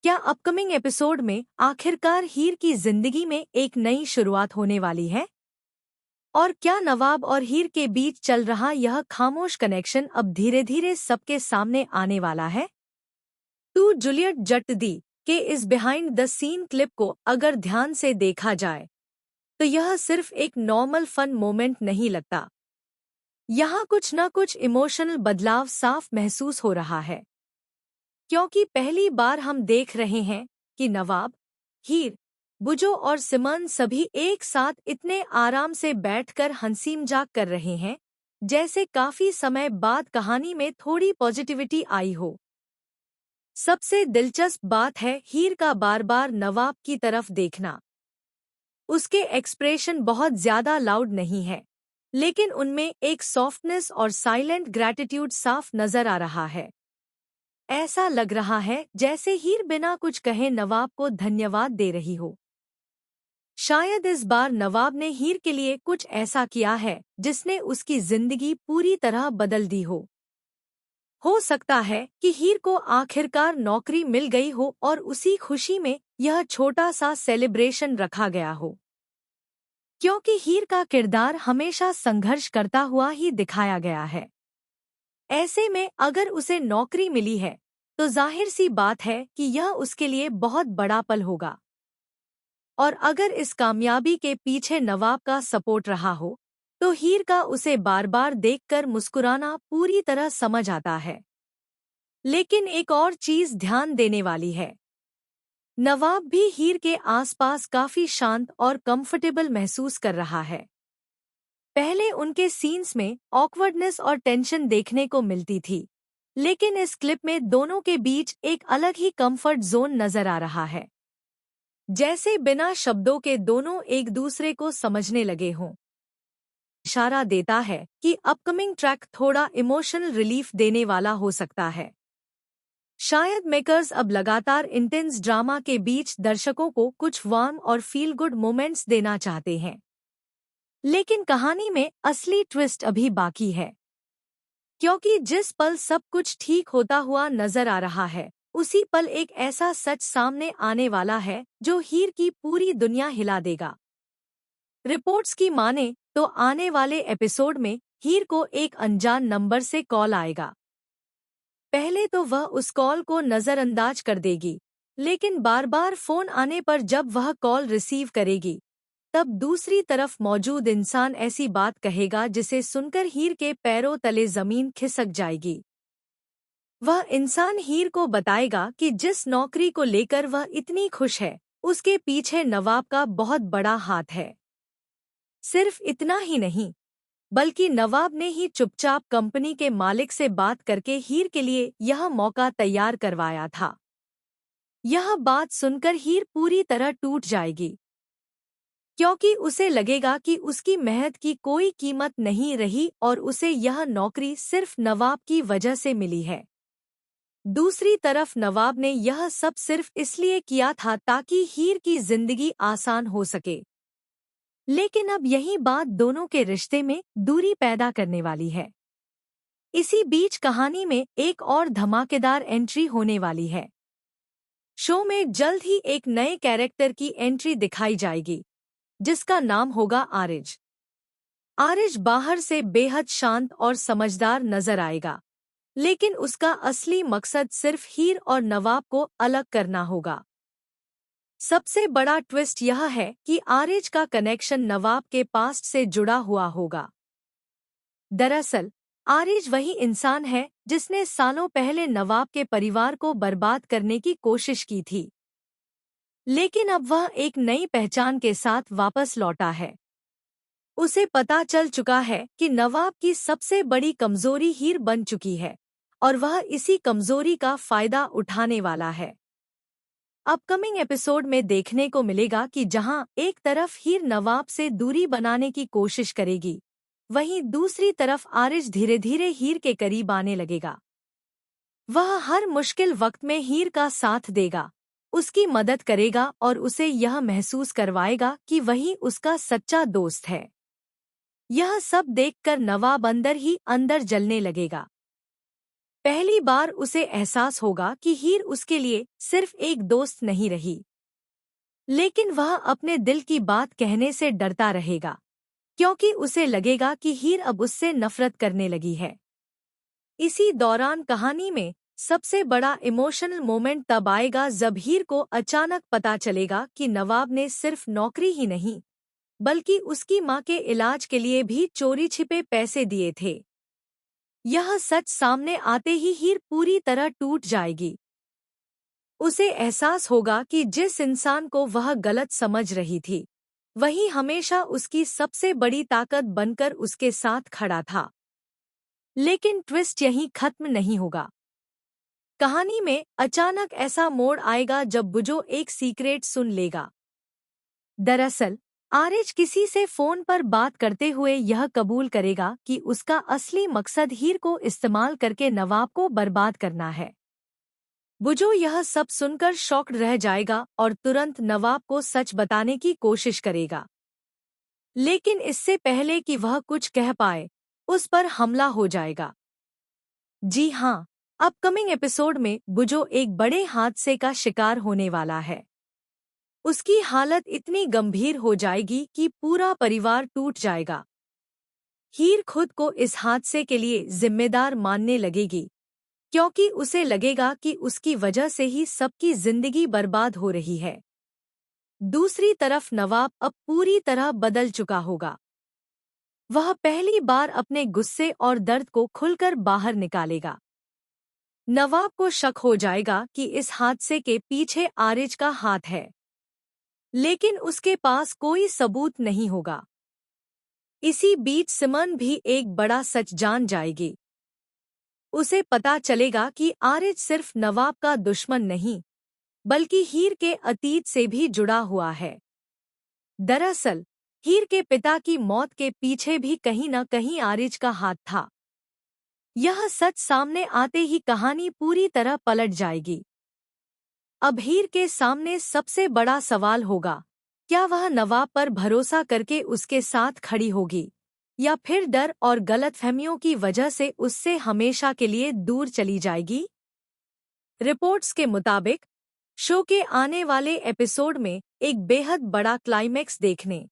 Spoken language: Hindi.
क्या अपकमिंग एपिसोड में आखिरकार हीर की जिंदगी में एक नई शुरुआत होने वाली है? और क्या नवाब और हीर के बीच चल रहा यह खामोश कनेक्शन अब धीरे धीरे सबके सामने आने वाला है? टू जूलियट जट दी के इस बिहाइंड द सीन क्लिप को अगर ध्यान से देखा जाए तो यह सिर्फ एक नॉर्मल फन मोमेंट नहीं लगता। यहाँ कुछ न कुछ इमोशनल बदलाव साफ महसूस हो रहा है, क्योंकि पहली बार हम देख रहे हैं कि नवाब, हीर, बुजो और सिमन सभी एक साथ इतने आराम से बैठकर हंसी मजाक कर रहे हैं जैसे काफी समय बाद कहानी में थोड़ी पॉजिटिविटी आई हो। सबसे दिलचस्प बात है हीर का बार बार नवाब की तरफ देखना। उसके एक्सप्रेशन बहुत ज्यादा लाउड नहीं है, लेकिन उनमें एक सॉफ्टनेस और साइलेंट ग्रैटिट्यूड साफ नजर आ रहा है। ऐसा लग रहा है जैसे हीर बिना कुछ कहे नवाब को धन्यवाद दे रही हो। शायद इस बार नवाब ने हीर के लिए कुछ ऐसा किया है जिसने उसकी जिंदगी पूरी तरह बदल दी हो। हो सकता है कि हीर को आखिरकार नौकरी मिल गई हो और उसी खुशी में यह छोटा सा सेलिब्रेशन रखा गया हो। क्योंकि हीर का किरदार हमेशा संघर्ष करता हुआ ही दिखाया गया है। ऐसे में अगर उसे नौकरी मिली है तो जाहिर सी बात है कि यह उसके लिए बहुत बड़ा पल होगा। और अगर इस कामयाबी के पीछे नवाब का सपोर्ट रहा हो तो हीर का उसे बार बार देखकर मुस्कुराना पूरी तरह समझ आता है। लेकिन एक और चीज ध्यान देने वाली है। नवाब भी हीर के आसपास काफी शांत और कंफर्टेबल महसूस कर रहा है। पहले उनके सीन्स में ऑकवर्डनेस और टेंशन देखने को मिलती थी, लेकिन इस क्लिप में दोनों के बीच एक अलग ही कंफर्ट जोन नजर आ रहा है, जैसे बिना शब्दों के दोनों एक दूसरे को समझने लगे हों। इशारा देता है कि अपकमिंग ट्रैक थोड़ा इमोशनल रिलीफ देने वाला हो सकता है। शायद मेकर्स अब लगातार इंटेंस ड्रामा के बीच दर्शकों को कुछ वार्म और फील गुड मोमेंट्स देना चाहते हैं। लेकिन कहानी में असली ट्विस्ट अभी बाकी है, क्योंकि जिस पल सब कुछ ठीक होता हुआ नजर आ रहा है उसी पल एक ऐसा सच सामने आने वाला है जो हीर की पूरी दुनिया हिला देगा। रिपोर्ट्स की माने तो आने वाले एपिसोड में हीर को एक अनजान नंबर से कॉल आएगा। पहले तो वह उस कॉल को नजरअंदाज कर देगी, लेकिन बार बार फोन आने पर जब वह कॉल रिसीव करेगी तब दूसरी तरफ मौजूद इंसान ऐसी बात कहेगा जिसे सुनकर हीर के पैरों तले जमीन खिसक जाएगी। वह इंसान हीर को बताएगा कि जिस नौकरी को लेकर वह इतनी खुश है उसके पीछे नवाब का बहुत बड़ा हाथ है। सिर्फ इतना ही नहीं, बल्कि नवाब ने ही चुपचाप कंपनी के मालिक से बात करके हीर के लिए यह मौका तैयार करवाया था। यह बात सुनकर हीर पूरी तरह टूट जाएगी, क्योंकि उसे लगेगा कि उसकी मेहनत की कोई कीमत नहीं रही और उसे यह नौकरी सिर्फ नवाब की वजह से मिली है। दूसरी तरफ नवाब ने यह सब सिर्फ इसलिए किया था ताकि हीर की जिंदगी आसान हो सके। लेकिन अब यही बात दोनों के रिश्ते में दूरी पैदा करने वाली है। इसी बीच कहानी में एक और धमाकेदार एंट्री होने वाली है। शो में जल्द ही एक नए कैरेक्टर की एंट्री दिखाई जाएगी, जिसका नाम होगा आरिज। आरिज बाहर से बेहद शांत और समझदार नजर आएगा, लेकिन उसका असली मकसद सिर्फ हीर और नवाब को अलग करना होगा। सबसे बड़ा ट्विस्ट यह है कि आरिज का कनेक्शन नवाब के पास्ट से जुड़ा हुआ होगा। दरअसल आरिज वही इंसान है जिसने सालों पहले नवाब के परिवार को बर्बाद करने की कोशिश की थी, लेकिन अब वह एक नई पहचान के साथ वापस लौटा है। उसे पता चल चुका है कि नवाब की सबसे बड़ी कमजोरी हीर बन चुकी है और वह इसी कमजोरी का फायदा उठाने वाला है। अपकमिंग एपिसोड में देखने को मिलेगा कि जहां एक तरफ हीर नवाब से दूरी बनाने की कोशिश करेगी, वहीं दूसरी तरफ आरिज धीरे धीरे हीर के करीब आने लगेगा। वह हर मुश्किल वक्त में हीर का साथ देगा, उसकी मदद करेगा और उसे यह महसूस करवाएगा कि वही उसका सच्चा दोस्त है। यह सब देखकर नवाब अंदर ही अंदर जलने लगेगा। पहली बार उसे एहसास होगा कि हीर उसके लिए सिर्फ एक दोस्त नहीं रही, लेकिन वह अपने दिल की बात कहने से डरता रहेगा, क्योंकि उसे लगेगा कि हीर अब उससे नफरत करने लगी है। इसी दौरान कहानी में सबसे बड़ा इमोशनल मोमेंट तब आएगा जब हीर को अचानक पता चलेगा कि नवाब ने सिर्फ नौकरी ही नहीं, बल्कि उसकी माँ के इलाज के लिए भी चोरी छिपे पैसे दिए थे। यह सच सामने आते ही हीर पूरी तरह टूट जाएगी। उसे एहसास होगा कि जिस इंसान को वह गलत समझ रही थी, वही हमेशा उसकी सबसे बड़ी ताकत बनकर उसके साथ खड़ा था। लेकिन ट्विस्ट यहीं खत्म नहीं होगा। कहानी में अचानक ऐसा मोड़ आएगा जब बुजो एक सीक्रेट सुन लेगा। दरअसल आरिज किसी से फोन पर बात करते हुए यह कबूल करेगा कि उसका असली मकसद हीर को इस्तेमाल करके नवाब को बर्बाद करना है। बुजो यह सब सुनकर शॉक्ड रह जाएगा और तुरंत नवाब को सच बताने की कोशिश करेगा। लेकिन इससे पहले कि वह कुछ कह पाए, उस पर हमला हो जाएगा। जी हाँ, अपकमिंग एपिसोड में बुजो एक बड़े हादसे का शिकार होने वाला है। उसकी हालत इतनी गंभीर हो जाएगी कि पूरा परिवार टूट जाएगा। हीर खुद को इस हादसे के लिए जिम्मेदार मानने लगेगी, क्योंकि उसे लगेगा कि उसकी वजह से ही सबकी जिंदगी बर्बाद हो रही है। दूसरी तरफ नवाब अब पूरी तरह बदल चुका होगा। वह पहली बार अपने गुस्से और दर्द को खुलकर बाहर निकालेगा। नवाब को शक हो जाएगा कि इस हादसे के पीछे आरिज का हाथ है, लेकिन उसके पास कोई सबूत नहीं होगा। इसी बीच सिमन भी एक बड़ा सच जान जाएगी। उसे पता चलेगा कि आरिज सिर्फ नवाब का दुश्मन नहीं, बल्कि हीर के अतीत से भी जुड़ा हुआ है। दरअसल हीर के पिता की मौत के पीछे भी कहीं न कहीं आरिज का हाथ था। यह सच सामने आते ही कहानी पूरी तरह पलट जाएगी। अब हीर के सामने सबसे बड़ा सवाल होगा, क्या वह नवाब पर भरोसा करके उसके साथ खड़ी होगी, या फिर डर और गलतफहमियों की वजह से उससे हमेशा के लिए दूर चली जाएगी? रिपोर्ट्स के मुताबिक शो के आने वाले एपिसोड में एक बेहद बड़ा क्लाइमेक्स देखने